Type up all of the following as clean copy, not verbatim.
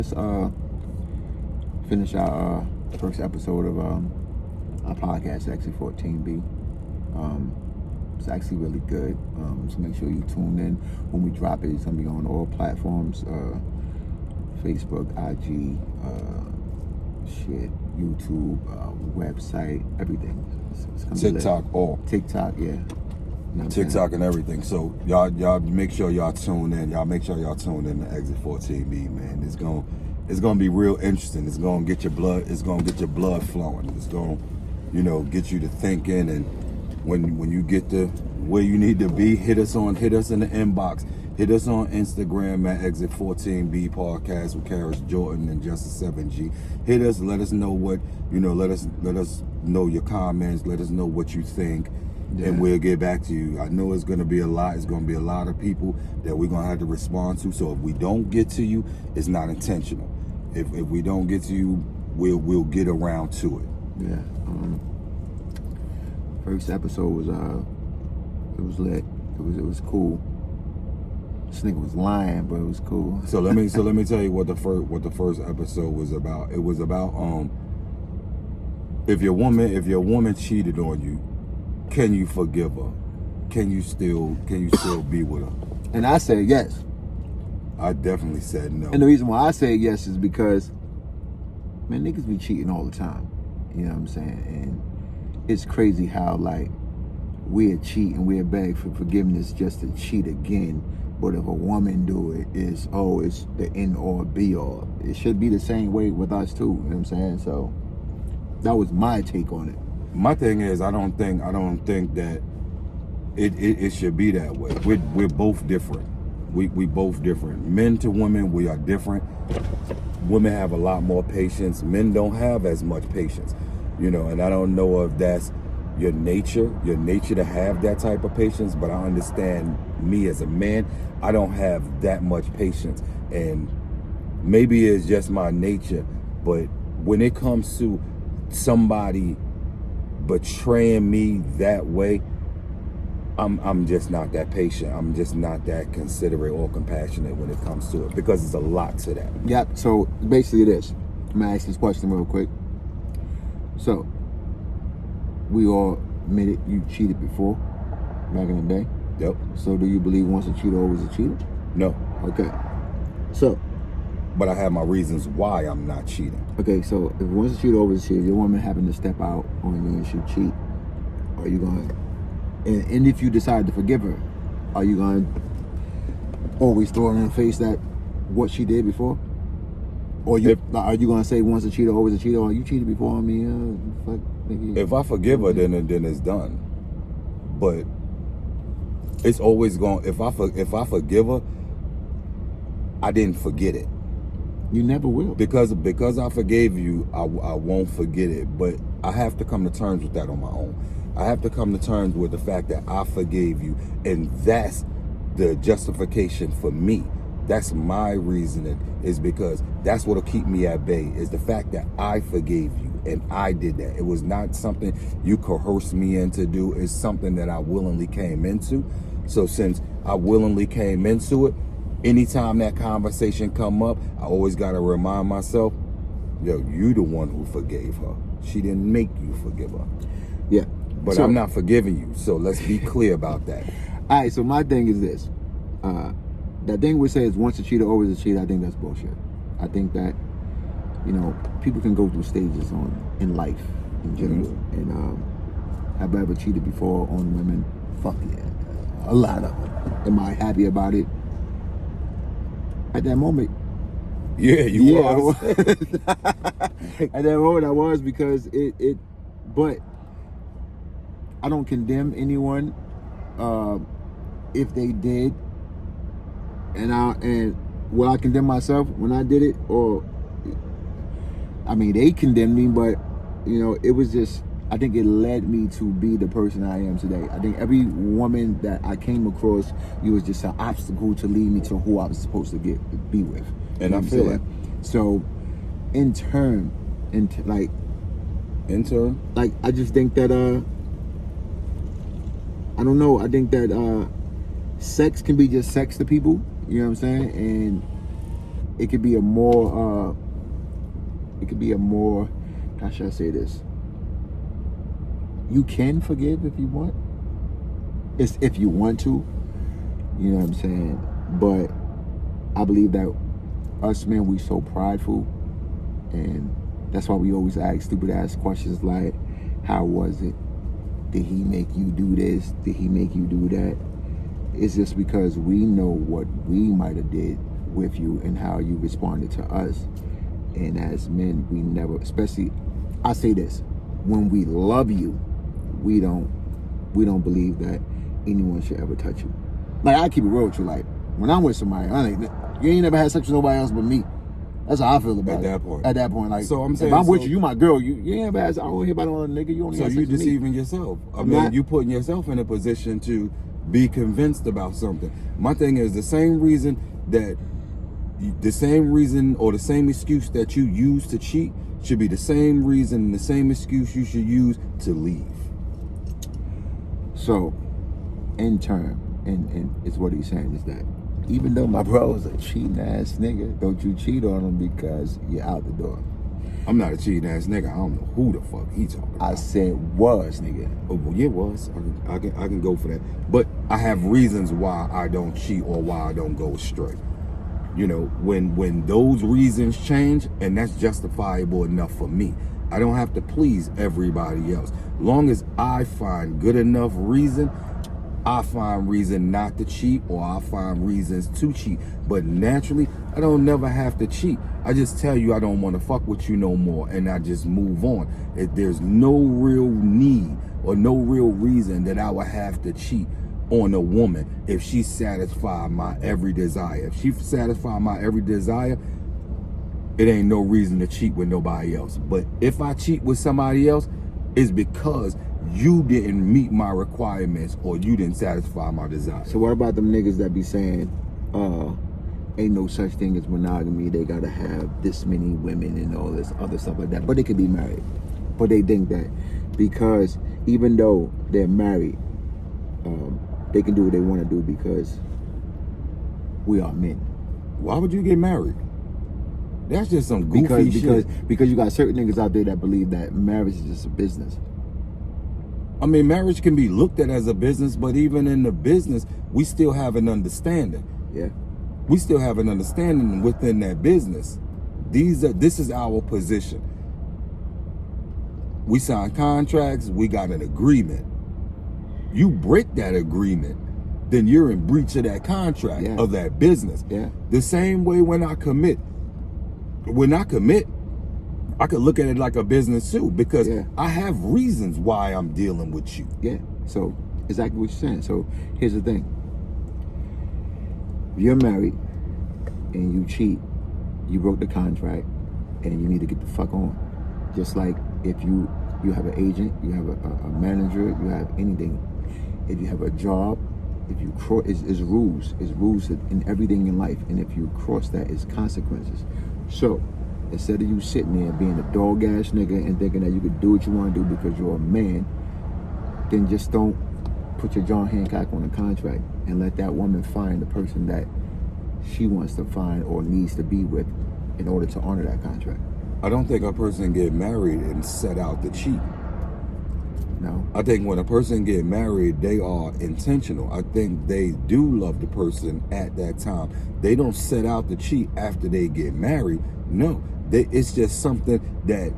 Let's finish our first episode of our podcast, actually 14B. It's actually really good. So make sure you tune in when we drop it. It's gonna be on all platforms: Facebook, IG, YouTube, website, everything. It's TikTok, all. TikTok, yeah. You know TikTok and everything. So y'all make sure y'all tune in. Y'all make sure y'all tune in to Exit 14B, man. It's gonna be real interesting. It's gonna get your blood. It's gonna get your blood flowing. It's gonna, get you to thinking. And when you get to where you need to be, hit us in the inbox. Hit us on Instagram at Exit 14B Podcast with KarrasJordan and Justice 7G. Hit us. Let us know what Let us know your comments. Let us know what you think. Yeah. And we'll get back to you. I know it's going to be a lot. It's going to be a lot of people that we're going to have to respond to. So if we don't get to you, it's not intentional. If we don't get to you, we'll get around to it. Yeah. First episode was it was lit. It was cool. This nigga was lying, but it was cool. So let me tell you what the first episode was about. It was about if your woman cheated on you, can you forgive her? Can you still be with her? And I said yes. I definitely said no. And the reason why I said yes is because, man, niggas be cheating all the time. You know what I'm saying? And it's crazy how, like, we'll cheat and we'll beg for forgiveness just to cheat again. But if a woman do it, it's the end all be all. It should be the same way with us too. You know what I'm saying? So that was my take on it. My thing is, I don't think that it should be that way. We're both different. We both different. Men to women, we are different. Women have a lot more patience. Men don't have as much patience. And I don't know if that's your nature to have that type of patience, but I understand me as a man, I don't have that much patience. And maybe it's just my nature, but when it comes to somebody betraying me that way, I'm just not that patient. I'm just not that considerate or compassionate when it comes to it, because there's a lot to that. Yep. So basically this. I'm gonna ask this question real quick. So we all admitted you cheated before, back in the day. Yep. So do you believe once a cheater, always a cheater? No. Okay. So. But I have my reasons why I'm not cheating. Okay, so if once a cheater, always a cheater, your woman happened to step out on you and she cheat, are you going to, and if you decide to forgive her, are you going to always throw her in the face that what she did before? Or are you going to say once a cheater, always a cheater, or you cheated before on me? Fuck, nigga. If I forgive her, then it's done. But it's always going, if I forgive her, I didn't forget it. You never will. Because I forgave you, I won't forget it. But I have to come to terms with that on my own. I have to come to terms with the fact that I forgave you, and that's the justification for me. That's my reasoning, is because that's what'll keep me at bay, is the fact that I forgave you and I did that. It was not something you coerced me into do. It's something that I willingly came into. So since I willingly came into it, anytime that conversation come up, I always got to remind myself, you the one who forgave her. She didn't make you forgive her. Yeah. But I'm not forgiving you. So let's be clear about that. All right. So my thing is this. That thing we say is once a cheater, always a cheater. I think that's bullshit. I think that, people can go through stages in life in general. Mm-hmm. And have I ever cheated before on women? Fuck yeah. A lot of them. Am I happy about it? At that moment, yeah, you was. At that moment, I was, because it. But I don't condemn anyone if they did, and will I condemn myself when I did it? Or, I mean, they condemned me, but it was just. I think it led me to be the person I am today. I think every woman that I came across, it was just an obstacle to lead me to who I was supposed to be with. And I feel that. So, in turn, I just think that I don't know. I think that sex can be just sex to people. You know what I'm saying? And it could be a more how should I say this? You can forgive if you want. It's if you want to. You know what I'm saying? But I believe that us men, we so prideful, and that's why we always ask stupid ass questions like, how was it? Did he make you do this? Did he make you do that? It's just because we know what we might have did with you and how you responded to us. And as men, we never, especially, I say this, when we love you, we don't believe that anyone should ever touch you. Like, I keep it real with you. Like, when I'm with somebody, you ain't never had sex with nobody else but me. That's how I feel about it. At that point, like, so I'm saying, if I'm with you, you my girl. You ain't ever had. I don't hear about no other nigga. You only. So have you sex with me. deceiving yourself. I mean, you putting yourself in a position to be convinced about something. My thing is the same reason or the same excuse that you use to cheat should be the same reason and the same excuse you should use to leave. So, in turn, and it's what he's saying is that even though my bro's a cheating ass nigga, don't you cheat on him because you're out the door. I'm not a cheating ass nigga. I don't know who the fuck he talking about. I said was, nigga. Oh, well, yeah, was. I can go for that. But I have reasons why I don't cheat or why I don't go astray. You know, when those reasons change, and that's justifiable enough for me. I don't have to please everybody else. Long as I find good enough reason, I find reason not to cheat, or I find reasons to cheat. But naturally, I don't never have to cheat. I just tell you I don't want to fuck with you no more, and I just move on. If there's no real need or no real reason that I would have to cheat on a woman if she satisfied my every desire. If she satisfied my every desire, it ain't no reason to cheat with nobody else. But if I cheat with somebody else, it's because you didn't meet my requirements or you didn't satisfy my desire. So what about them niggas that be saying, ain't no such thing as monogamy, they gotta have this many women and all this other stuff like that, but they could be married. But they think that because even though they're married, they can do what they want to do because we are men. Why would you get married? That's just some goofy shit. Because you got certain niggas out there that believe that marriage is just a business. I mean, marriage can be looked at as a business, but even in the business, we still have an understanding. Yeah. We still have an understanding within that business. This is our position. We sign contracts, we got an agreement. You break that agreement, then you're in breach of that contract, of that business. Yeah. The same way when I commit, I could look at it like a business too, because I have reasons why I'm dealing with you. Yeah. So exactly what you're saying. So here's the thing. If you're married and you cheat, you broke the contract, and you need to get the fuck on. Just like if you have an agent, you have a manager, you have anything. If you have a job, if you cross, it's rules. It's rules in everything in life. And if you cross that, it's consequences. So instead of you sitting there being a dog ass nigga and thinking that you could do what you want to do because you're a man, then just don't put your John Hancock on a contract and let that woman find the person that she wants to find or needs to be with in order to honor that contract. I don't think a person get married and set out to cheat. No. I think when a person get married, they are intentional. I think they do love the person at that time. They don't set out to cheat after they get married. No, it's just something that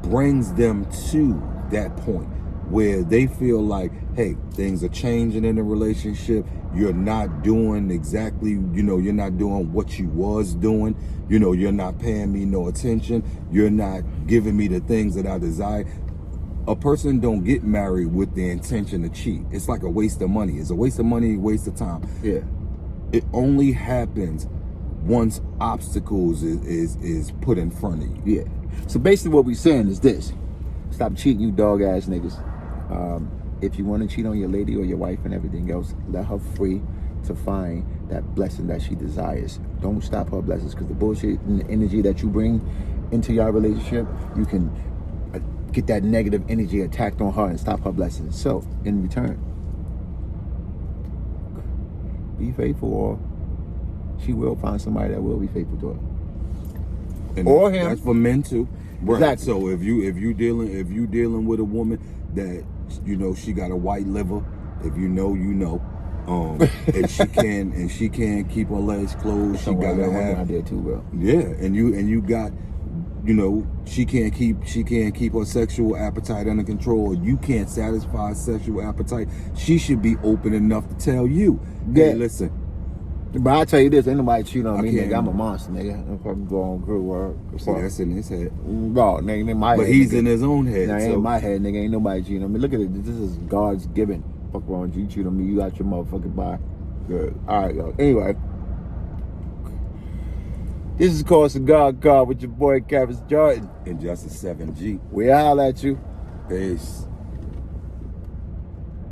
brings them to that point where they feel like, hey, things are changing in the relationship. You're not doing exactly, you're not doing what you was doing. You're not paying me no attention. You're not giving me the things that I desire. A person don't get married with the intention to cheat. It's like a waste of money. It's a waste of money, waste of time. Yeah. It only happens once obstacles is put in front of you. Yeah. So basically what we're saying is this. Stop cheating, you dog ass niggas. If you want to cheat on your lady or your wife and everything else, let her free to find that blessing that she desires. Don't stop her blessings, because the bullshit and the energy that you bring into your relationship, you can get that negative energy attacked on her and stop her blessings. So, in return, be faithful, or she will find somebody that will be faithful to her. And or that's, him. That's for men too. Right. Exactly. So if you dealing with a woman that she got a white liver, if you know, and she can't keep her legs closed, she gotta have I did too, bro. Yeah, and you got she can't keep her sexual appetite under control. You can't satisfy her sexual appetite. She should be open enough to tell you, hey, listen. But I tell you this, ain't nobody cheating on I me, can't- nigga. I'm a monster, nigga. I'm fucking going on crew work. See, that's in his head. No, nigga, in my But head. he's nigga. in his own head. Nah, so in my head, nigga. Ain't nobody cheating on me. Look at it. This is God's given. Fuck wrong with you. You cheat on me, you got your motherfucking body. Good. Alright, yo. Anyway. This is called Cigar with your boy KarrasJordan. and just a 7G. We holla at you. Peace.